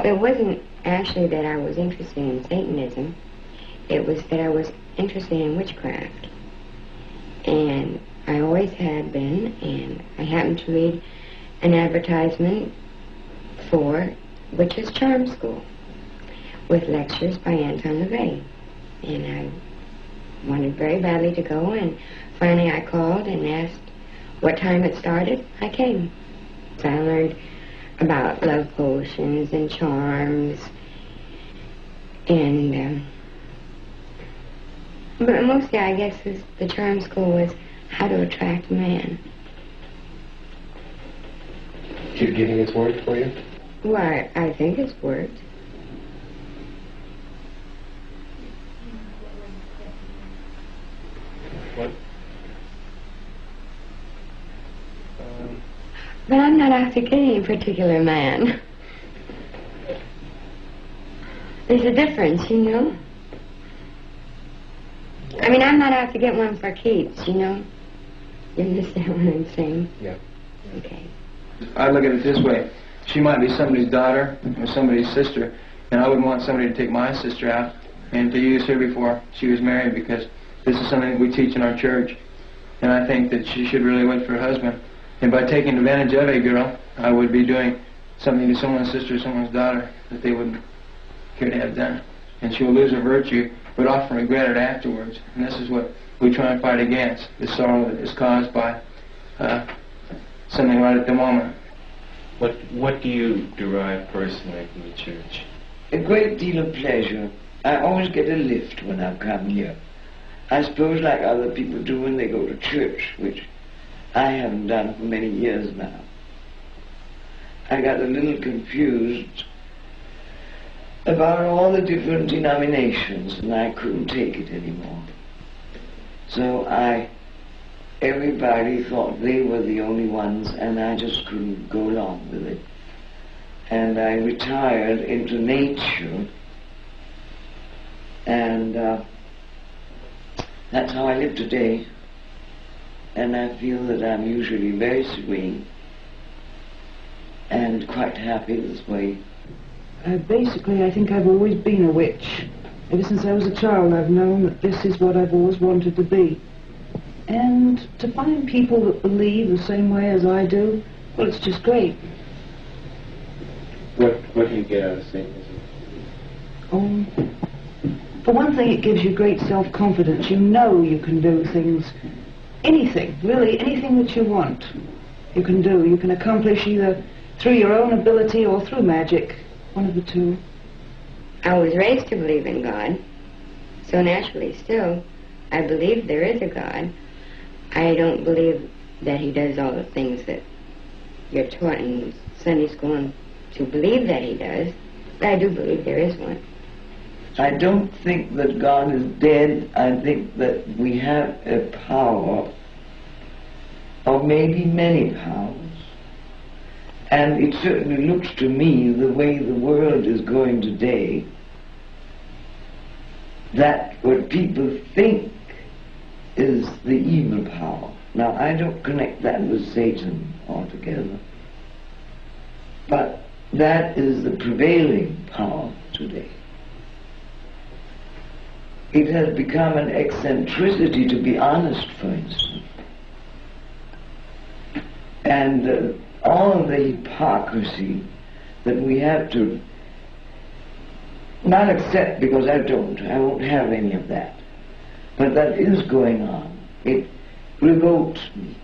It wasn't actually that I was interested in Satanism. It was that I was interested in witchcraft. And I always had been, and I happened to read an advertisement for Witch's Charm School with lectures by Misa Negra. And I wanted very badly to go, and finally I called and asked what time it started. I came. So I learned about love potions and charms, and but mostly I guess the charm school was how to attract a man. Do you think it's worked for you? Well, I think it's worked. What? But I'm not after getting any particular man. There's a difference, you know? I mean, I'm not out to get one for keeps, you know? You understand what I'm saying? Yeah. Okay. I look at it this way. She might be somebody's daughter or somebody's sister, and I wouldn't want somebody to take my sister out and to use her before she was married, because this is something that we teach in our church, and I think that she should really wait for her husband. And by taking advantage of a girl, I would be doing something to someone's sister or someone's daughter that they wouldn't care to have done. And she will lose her virtue, but often regret it afterwards. And this is what we try and fight against, the sorrow that is caused by something right at the moment. What do you derive personally from the church? A great deal of pleasure. I always get a lift when I come here. I suppose like other people do when they go to church, which I haven't done for many years now. I got a little confused about all the different denominations, and I couldn't take it anymore. So everybody thought they were the only ones, and I just couldn't go along with it. And I retired into nature, and that's how I live today. And I feel that I'm usually very serene and quite happy this way. Basically, I think I've always been a witch. Ever since I was a child, I've known that this is what I've always wanted to be. And to find people that believe the same way as I do, well, it's just great. What do you get out of Satanism? For one thing, it gives you great self-confidence. You know you can do things, anything, really, anything that you want, you can do. You can accomplish either through your own ability or through magic, one of the two. I was raised to believe in God, so naturally still, I believe there is a God. I don't believe that he does all the things that you're taught in Sunday school and to believe that he does, but I do believe there is one. I don't think that God is dead. I think that we have a power, or maybe many powers. And it certainly looks to me, the way the world is going today, that what people think is the evil power. Now, I don't connect that with Satan altogether, but that is the prevailing power today. It has become an eccentricity to be honest, for instance. And all the hypocrisy that we have to not accept, because I won't have any of that. But that is going on. It revolts me.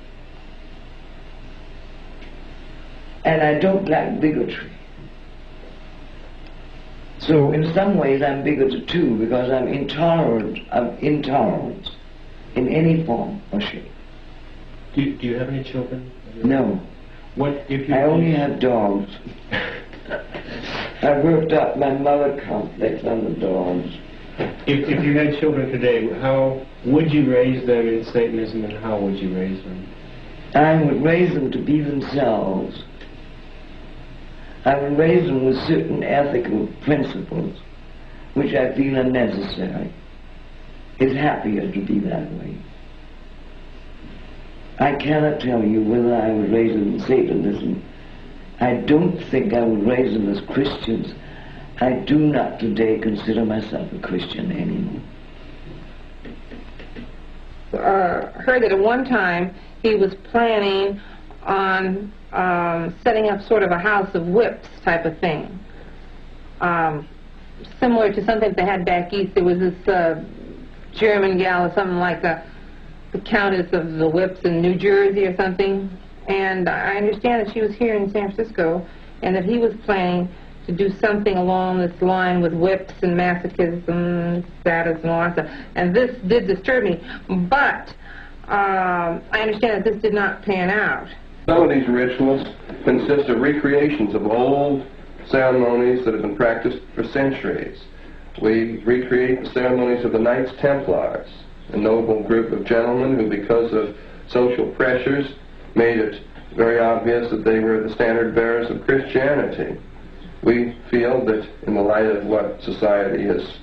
And I don't like bigotry. So in some ways I'm bigoted too, because I'm intolerant of intolerance in any form or shape. Do you have any children? No. What if you? I only have dogs. I worked up my mother complex on the dogs. If you had children today, how would you raise them in Satanism, and how would you raise them? I would raise them to be themselves. I would raise them with certain ethical principles, which I feel are necessary. It's happier to be that way. I cannot tell you whether I would raise them in Satanism. I don't think I would raise them as Christians. I do not today consider myself a Christian anymore. Heard that at one time he was planning on setting up sort of a house of whips type of thing. Similar to something they had back east. There was this German gal or something like the Countess of the Whips in New Jersey or something. And I understand that she was here in San Francisco and that he was planning to do something along this line with whips and masochism, sadism, and all that stuff. And this did disturb me. But I understand that this did not pan out. Some of these rituals consist of recreations of old ceremonies that have been practiced for centuries. We recreate the ceremonies of the Knights Templars, a noble group of gentlemen who, because of social pressures, made it very obvious that they were the standard bearers of Christianity. We feel that in the light of what society has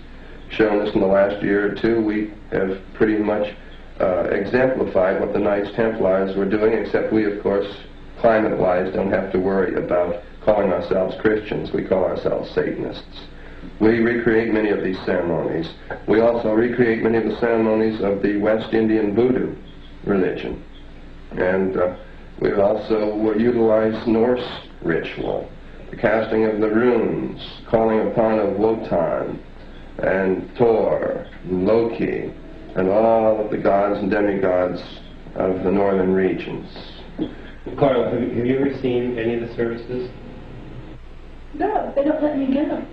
shown us in the last year or two, we have pretty much exemplified what the Knights Templars were doing, except we, of course, climate-wise, don't have to worry about calling ourselves Christians. We call ourselves Satanists. We recreate many of these ceremonies. We also recreate many of the ceremonies of the West Indian Voodoo religion. And we also utilize Norse ritual, the casting of the runes, calling upon of Wotan and Thor and Loki and all of the gods and demigods of the northern regions. Carl, have you ever seen any of the services? No, they don't let me go.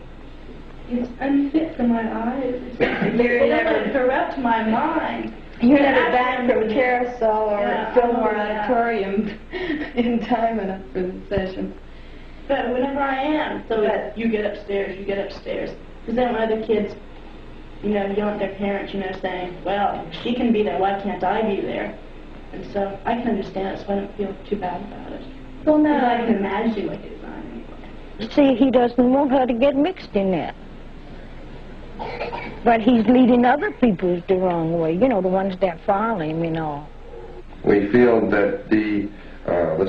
It's unfit for my eyes. They don't corrupt my mind. You're never back from Carousel or Fillmore Auditorium in time enough for the session. But whenever I am, so that you get upstairs. Because then when other kids, yell at their parents, saying, well, if she can be there, why can't I be there? And so I can understand it, so I don't feel too bad about it. Well, no. I can imagine what he's on. See, he doesn't want her to get mixed in that. But he's leading other people the wrong way, the ones that follow him, We feel that the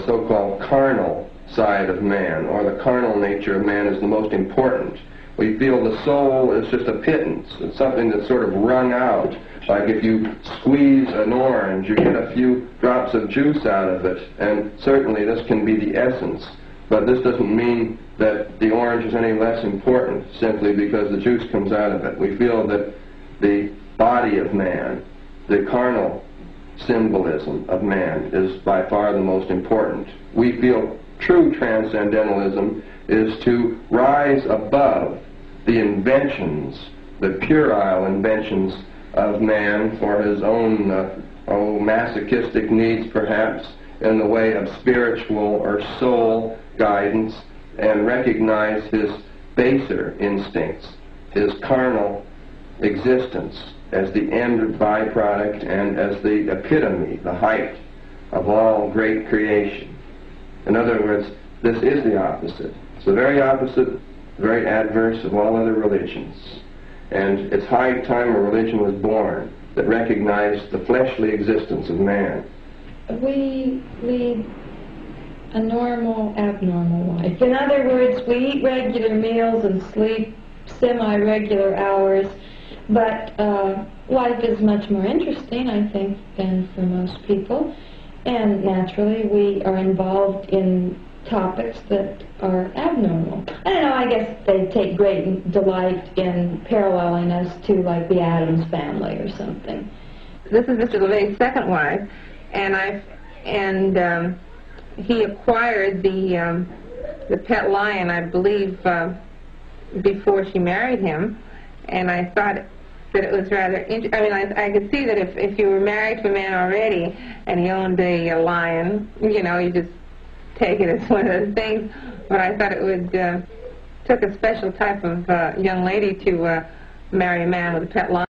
so-called carnal side of man, or the carnal nature of man, is the most important. We feel the soul is just a pittance. It's something that's sort of wrung out. Like if you squeeze an orange, you get a few drops of juice out of it, and certainly this can be the essence. But this doesn't mean that the orange is any less important simply because the juice comes out of it. We feel that the body of man, the carnal symbolism of man, is by far the most important. We feel true transcendentalism is to rise above the inventions, the puerile inventions of man for his own masochistic needs, perhaps, in the way of spiritual or soul guidance, and recognize his baser instincts, his carnal existence, as the end byproduct and as the epitome, the height of all great creation. In other words, this is the opposite. It's the very opposite, very adverse of all other religions. And it's high time a religion was born that recognized the fleshly existence of man. We lead a normal, abnormal life. In other words, we eat regular meals and sleep semi-regular hours, but life is much more interesting, I think, than for most people. And naturally, we are involved in topics that are abnormal. I don't know, I guess they take great delight in paralleling us to, like, the Addams Family or something. This is Mr. LaVey's second wife, and he acquired the pet lion, I believe, before she married him, and I thought that it was rather interesting. I mean, I could see that if you were married to a man already and he owned a lion, you just take it as one of those things. But I thought it would took a special type of young lady to marry a man with a pet lion.